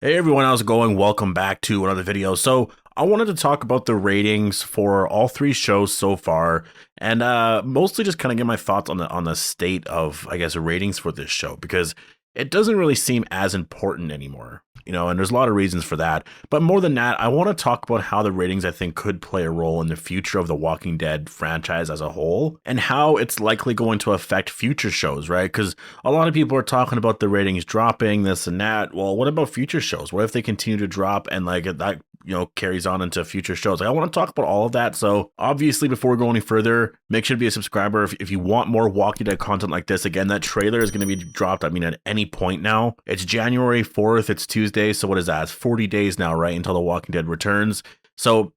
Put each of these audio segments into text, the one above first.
Hey everyone, how's it going? Welcome back to another video. So I wanted to talk about the ratings for all three shows so far, and mostly just kind of get my thoughts on the state of, I guess, ratings for this show because it doesn't really seem as important anymore. And there's a lot of reasons for that. But more than that, I want to talk about how the ratings I think could play a role in the future of the Walking Dead franchise as a whole, and how it's likely going to affect future shows, right? Because a lot of people are talking about the ratings dropping, this and that. Well, what about future shows? What if they continue to drop and like that, carries on into future shows? Like, I want to talk about all of that. So obviously, before we go any further, make sure to be a subscriber if you want more Walking Dead content like this. Again, that trailer is going to be dropped, at any point now. It's January 4th. It's Tuesday. So what is that? It's 40 days now, right? Until The Walking Dead returns. So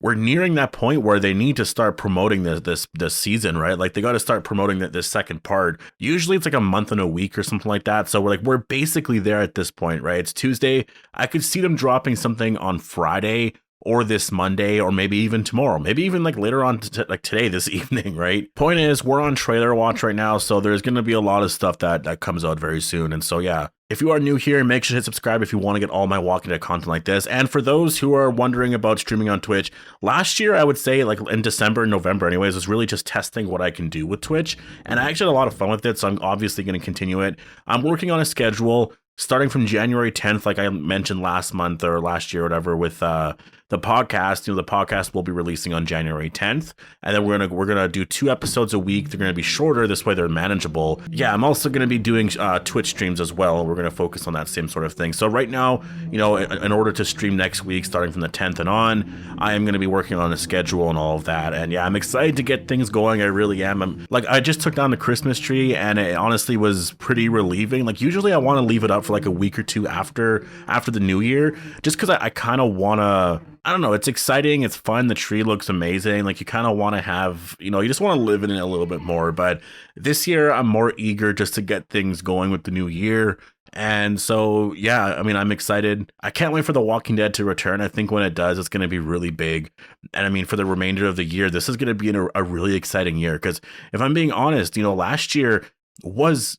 we're nearing that point where they need to start promoting this season, right? Like they got to start promoting this second part. Usually it's like a month and a week or something like that. So we're basically there at this point, right? It's Tuesday. I could see them dropping something on Friday or this Monday, or maybe even tomorrow, maybe even like later on, like today, this evening, right? Point is, we're on trailer watch right now, so there's going to be a lot of stuff that comes out very soon. And so, yeah, if you are new here, make sure to hit subscribe if you want to get all my Walking Dead content like this. And for those who are wondering about streaming on Twitch, last year, I would say, like in December and November anyways, was really just testing what I can do with Twitch. And I actually had a lot of fun with it, so I'm obviously going to continue it. I'm working on a schedule starting from January 10th, like I mentioned last month or last year or whatever, with the podcast. The podcast will be releasing on January 10th, and then we're gonna do 2 episodes a week. They're gonna be shorter, this way they're manageable. Yeah, I'm also gonna be doing Twitch streams as well. We're gonna focus on that same sort of thing. So right now, in order to stream next week, starting from the 10th and on, I am gonna be working on a schedule and all of that. And yeah, I'm excited to get things going. I really am. I just took down the Christmas tree, and it honestly was pretty relieving. Like usually I want to leave it up for like a week or two after the new year, just because I kind of want to. I don't know. It's exciting. It's fun. The tree looks amazing. Like you kind of want to have, you just want to live in it a little bit more. But this year I'm more eager just to get things going with the new year. And so, yeah, I'm excited. I can't wait for The Walking Dead to return. I think when it does, it's going to be really big. And for the remainder of the year, this is going to be a really exciting year. Because if I'm being honest, last year was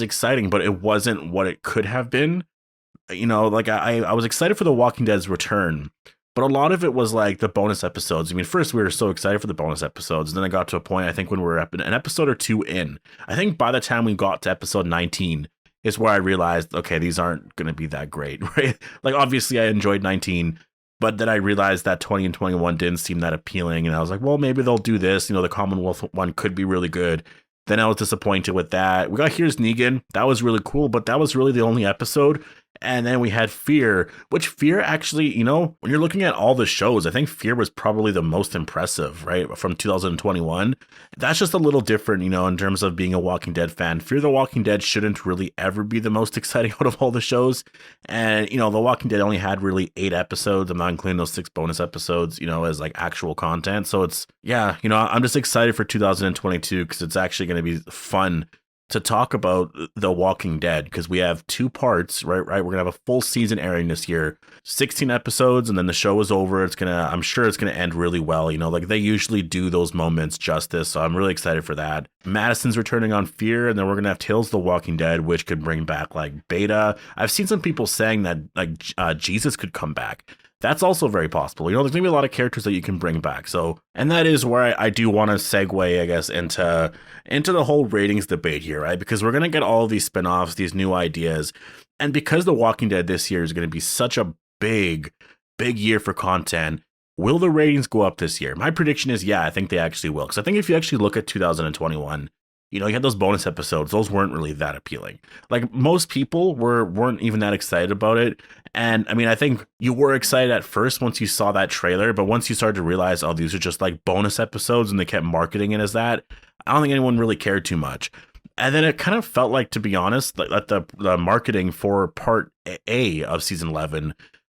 exciting, but it wasn't what it could have been. I was excited for The Walking Dead's return. But a lot of it was like the bonus episodes. First we were so excited for the bonus episodes. And then I got to a point, I think when we were an episode or 2 in, I think by the time we got to episode 19 is where I realized, okay, these aren't going to be that great, right? Like, obviously I enjoyed 19, but then I realized that 20 and 21 didn't seem that appealing. And I was like, well, maybe they'll do this. The Commonwealth one could be really good. Then I was disappointed with that. We got Here's Negan. That was really cool, but that was really the only episode. And then we had Fear, which Fear actually, when you're looking at all the shows, I think Fear was probably the most impressive, right? From 2021. That's just a little different, in terms of being a Walking Dead fan. Fear the Walking Dead shouldn't really ever be the most exciting out of all the shows. And, The Walking Dead only had really 8 episodes. I'm not including those 6 bonus episodes, as like actual content. So it's, yeah, I'm just excited for 2022 because it's actually going to be fun to talk about The Walking Dead, because we have 2 parts, right? We're gonna have a full season airing this year, 16 episodes, and then the show is over. I'm sure it's gonna end really well. Like they usually do those moments justice. So I'm really excited for that. Madison's returning on Fear, and then we're gonna have Tales of the Walking Dead, which could bring back like Beta. I've seen some people saying that like Jesus could come back. That's also very possible. There's gonna be a lot of characters that you can bring back. So, and that is where I do want to segue, I guess, into the whole ratings debate here, right? Because we're gonna get all of these spinoffs, these new ideas, and because The Walking Dead this year is gonna be such a big year for content, will the ratings go up this year? My prediction is, yeah, I think they actually will. Because I think if you actually look at 2021. You had those bonus episodes. Those weren't really that appealing. Like most people weren't even that excited about it. And I think you were excited at first once you saw that trailer, but once you started to realize, oh, these are just like bonus episodes, and they kept marketing it as that, I don't think anyone really cared too much. And then it kind of felt like, to be honest, like the marketing for part A of season 11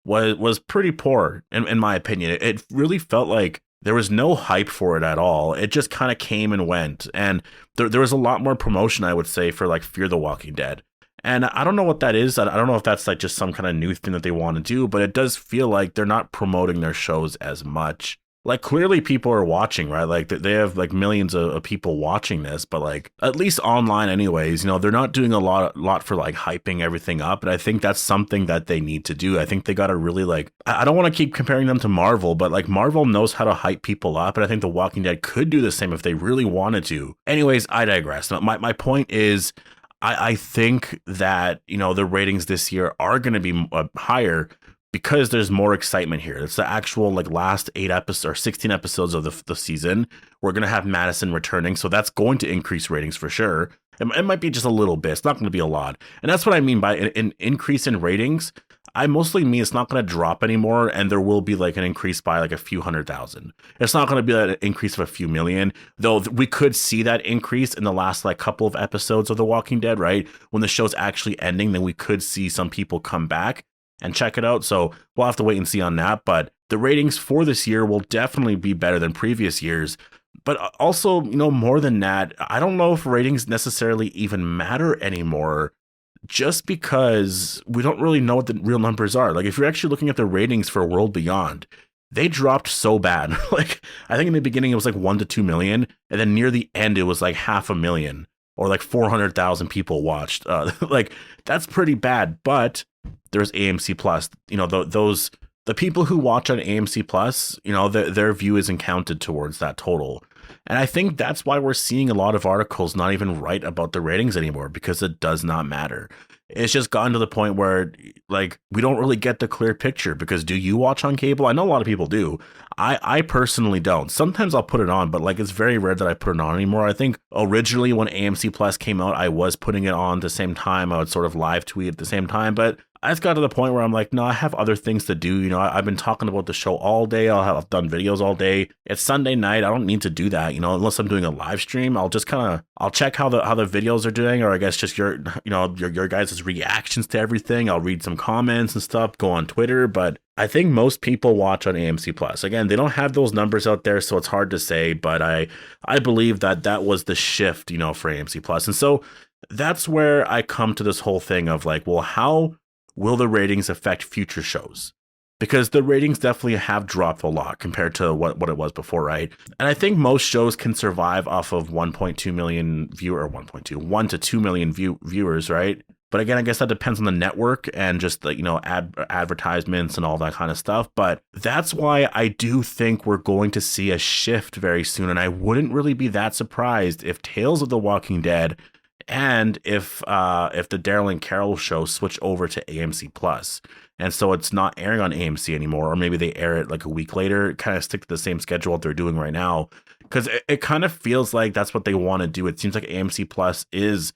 was pretty poor, in my opinion. It really felt like there was no hype for it at all. It just kind of came and went. And there was a lot more promotion, I would say, for like Fear the Walking Dead. And I don't know what that is. I don't know if that's like just some kind of new thing that they want to do, but it does feel like they're not promoting their shows as much. like clearly people are watching, right? Like they have like millions of people watching this, but like at least online anyways, they're not doing a lot for like hyping everything up. And I think that's something that they need to do. I think they got to really like, I don't want to keep comparing them to Marvel, but like Marvel knows how to hype people up. And I think The Walking Dead could do the same if they really wanted to. Anyways, I digress. My point is, I think that, the ratings this year are going to be higher because there's more excitement here. It's the actual like last 8 episodes or 16 episodes of the season. We're going to have Madison returning. So that's going to increase ratings for sure. It might be just a little bit. It's not going to be a lot. And that's what I mean by an increase in ratings. I mostly mean it's not going to drop anymore, and there will be like an increase by like a few 100,000. It's not going to be an increase of a few million, though we could see that increase in the last like couple of episodes of The Walking Dead, right? When the show's actually ending, then we could see some people come back and check it out. So we'll have to wait and see on that. But the ratings for this year will definitely be better than previous years. But also, more than that, I don't know if ratings necessarily even matter anymore, just because we don't really know what the real numbers are. Like if you're actually looking at the ratings for World Beyond, they dropped so bad. Like I think in the beginning it was like 1 to 2 million, and then near the end it was like 500,000 or like 400,000 people watched. Like that's pretty bad. But there's AMC Plus. The people who watch on AMC Plus, their view isn't counted towards that total. And I think that's why we're seeing a lot of articles not even write about the ratings anymore, because it does not matter. It's just gotten to the point where like we don't really get the clear picture. Because do you watch on cable? I know a lot of people do. I personally don't. Sometimes I'll put it on, but like it's very rare that I put it on anymore. I think originally when AMC Plus came out, I was putting it on at the same time. I would sort of live tweet at the same time, but I've got to the point where I'm like, no, I have other things to do. I've been talking about the show all day. I've done videos all day. It's Sunday night. I don't need to do that. Unless I'm doing a live stream, I'll just I'll check how the videos are doing, or I guess just your guys' reactions to everything. I'll read some comments and stuff, go on Twitter. But I think most people watch on AMC Plus. Again, they don't have those numbers out there, so it's hard to say. But I believe that was the shift, for AMC Plus. And so that's where I come to this whole thing of like, well, how will the ratings affect future shows? Because the ratings definitely have dropped a lot compared to what it was before, right? And I think most shows can survive off of 1.2 million 1 to 2 million viewers, right? But again, I guess that depends on the network and just like, advertisements and all that kind of stuff. But that's why I do think we're going to see a shift very soon. And I wouldn't really be that surprised if Tales of the Walking Dead and if the Daryl and Carol show switch over to AMC Plus, and so it's not airing on AMC anymore, or maybe they air it like a week later, kind of stick to the same schedule what they're doing right now, because it kind of feels like that's what they want to do. It seems like AMC Plus is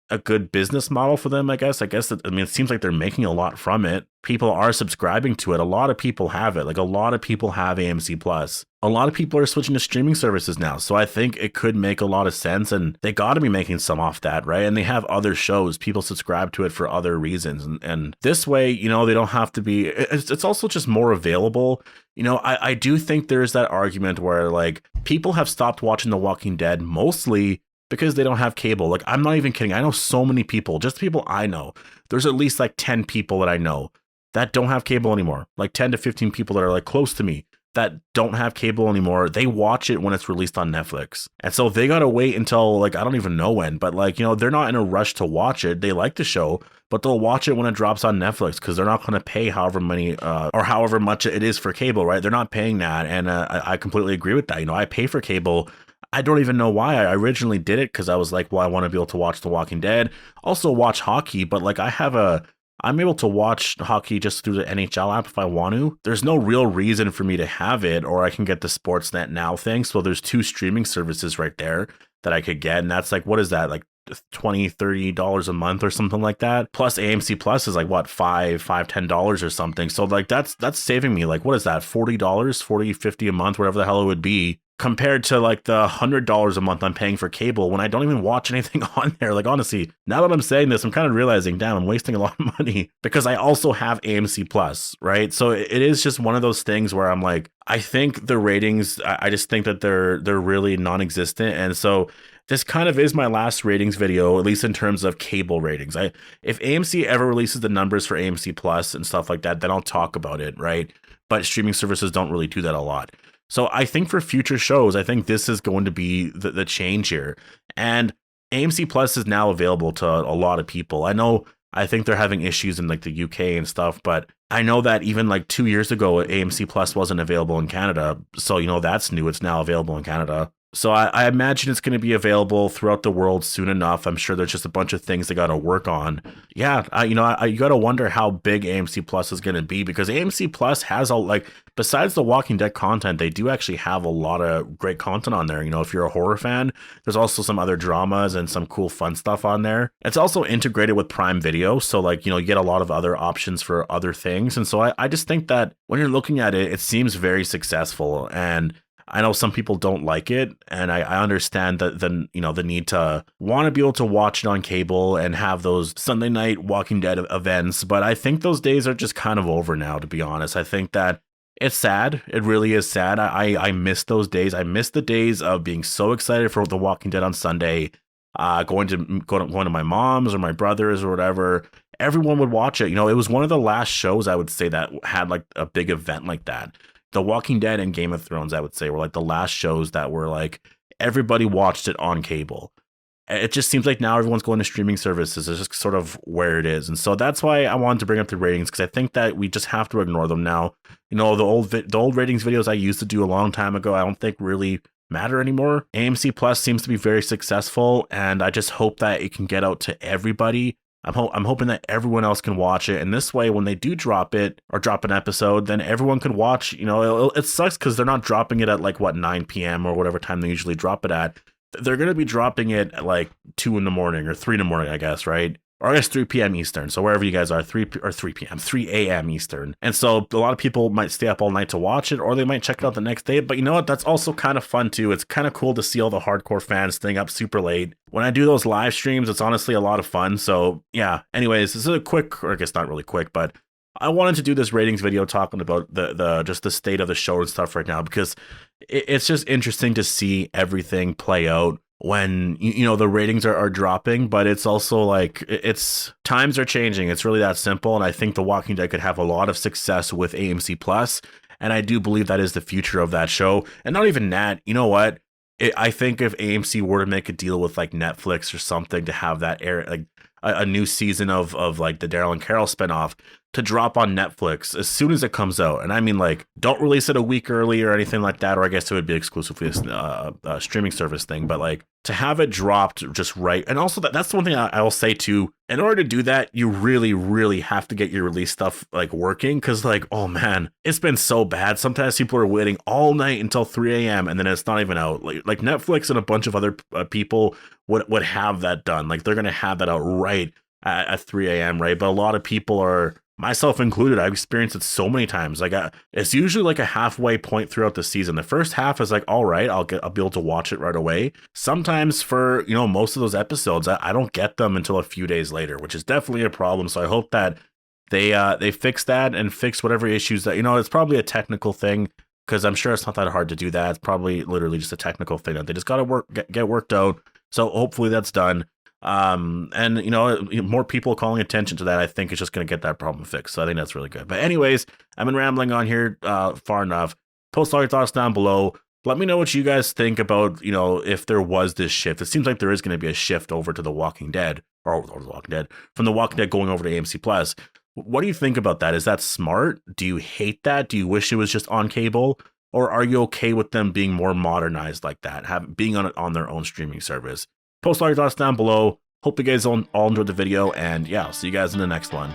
a good business model for them, I guess. It seems like they're making a lot from it. People are subscribing to it. A lot of people have it. Like a lot of people have AMC Plus. A lot of people are switching to streaming services now. So I think it could make a lot of sense, and they got to be making some off that, right? And they have other shows. People subscribe to it for other reasons. And this way, they don't have to be, it's also just more available. I do think there's that argument where like people have stopped watching The Walking Dead mostly because they don't have cable. Like, I'm not even kidding. I know so many people, just people I know. There's at least like 10 people that I know that don't have cable anymore. Like 10 to 15 people that are like close to me that don't have cable anymore. They watch it when it's released on Netflix. And so they got to wait until like, I don't even know when, but like, they're not in a rush to watch it. They like the show, but they'll watch it when it drops on Netflix because they're not going to pay however many or however much it is for cable, right? They're not paying that. And I completely agree with that. I pay for cable. I don't even know why. I originally did it because I was like, well, I want to be able to watch The Walking Dead, also watch hockey, but like I'm able to watch hockey just through the NHL app if I want to. There's no real reason for me to have it, or I can get the Sportsnet Now thing. So there's 2 streaming services right there that I could get. And that's like, what is that? Like $20-$30 a month or something like that. Plus AMC Plus is like what, $10 or something. So like that's saving me like, what is that? $40, $40-$50 a month, whatever the hell it would be, compared to like the $100 a month I'm paying for cable when I don't even watch anything on there. Like, honestly, now that I'm saying this, I'm kind of realizing, damn, I'm wasting a lot of money because I also have AMC Plus, right? So it is just one of those things where I'm like, I think the ratings, I just think that they're really non-existent. And so this kind of is my last ratings video, at least in terms of cable ratings. If AMC ever releases the numbers for AMC Plus and stuff like that, then I'll talk about it, right? But streaming services don't really do that a lot. So I think for future shows, I think this is going to be the change here. And AMC Plus is now available to a lot of people. I think they're having issues in like the UK and stuff, but I know that even like 2 years ago, AMC Plus wasn't available in Canada. So, that's new. It's now available in Canada. So I imagine it's going to be available throughout the world soon enough. I'm sure there's just a bunch of things they got to work on. Yeah, you got to wonder how big AMC Plus is going to be, because AMC Plus has besides the Walking Dead content, they do actually have a lot of great content on there. If you're a horror fan, there's also some other dramas and some cool fun stuff on there. It's also integrated with Prime Video, so you get a lot of other options for other things. And so I just think that when you're looking at it, it seems very successful. And I know some people don't like it, and I understand that the need to want to be able to watch it on cable and have those Sunday night Walking Dead events, but I think those days are just kind of over now, to be honest. I think that it's sad. It really is sad. I miss those days. I miss the days of being so excited for The Walking Dead on Sunday, going to my mom's or my brother's or whatever. Everyone would watch it. It was one of the last shows, I would say, that had like a big event like that. The Walking Dead and Game of Thrones, I would say, were like the last shows that were like everybody watched it on cable. It just seems like now everyone's going to streaming services. It's just sort of where it is. And so that's why I wanted to bring up the ratings, because I think that we just have to ignore them now. The old ratings videos I used to do a long time ago, I don't think really matter anymore. AMC Plus seems to be very successful, and I just hope that it can get out to everybody. I'm hoping that everyone else can watch it, and this way, when they do drop it or drop an episode, then everyone can watch. It sucks because they're not dropping it at 9 p.m. or whatever time they usually drop it at. They're going to be dropping it at 2 in the morning or 3 in the morning, I guess, right? Or I guess 3 p.m. Eastern. So wherever you guys are, 3 p.m., 3 a.m. Eastern. And so a lot of people might stay up all night to watch it, or they might check it out the next day. But you know what? That's also kind of fun too. It's kind of cool to see all the hardcore fans staying up super late. When I do those live streams, it's honestly a lot of fun. So yeah, anyways, this is a quick, or I guess not really quick, but I wanted to do this ratings video talking about just the state of the show and stuff right now, because it's just interesting to see everything play out when the ratings are dropping. But it's also it's times are changing. It's really that simple. And I think The Walking Dead could have a lot of success with AMC Plus, and I do believe that is the future of that show. And not even that, you know what, I think if AMC were to make a deal with Netflix or something to have that air, a new season of the Daryl and Carol spinoff to drop on Netflix as soon as it comes out. And I mean, don't release it a week early or anything like that, or I guess it would be exclusively a streaming service thing, but to have it dropped just right. And also that's the one thing I will say too, in order to do that, you really, really have to get your release stuff working, because oh man, it's been so bad. Sometimes people are waiting all night until 3 a.m. and then it's not even out. Like Netflix and a bunch of other people would have that done. They're going to have that out right at 3 a.m., right? But a lot of people are, myself included, I've experienced it so many times. It's usually a halfway point throughout the season. The first half is all right, I'll be able to watch it right away. Sometimes for most of those episodes, I don't get them until a few days later, which is definitely a problem. So I hope that they fix that and fix whatever issues that it's probably a technical thing, because I'm sure it's not that hard to do that. It's probably literally just a technical thing that they just got to get worked out. So hopefully that's done. And more people calling attention to that, I think, is just going to get that problem fixed. So I think that's really good. But anyways, I've been rambling on here far enough. Post all your thoughts down below. Let me know what you guys think about, if there was this shift. It seems like there is going to be a shift over to The Walking Dead, or The Walking Dead, from The Walking Dead going over to AMC Plus. What do you think about that? Is that smart? Do you hate that? Do you wish it was just on cable? Or are you okay with them being more modernized like that, being on their own streaming service? Post all your thoughts down below. Hope you guys all enjoyed the video, and yeah, I'll see you guys in the next one.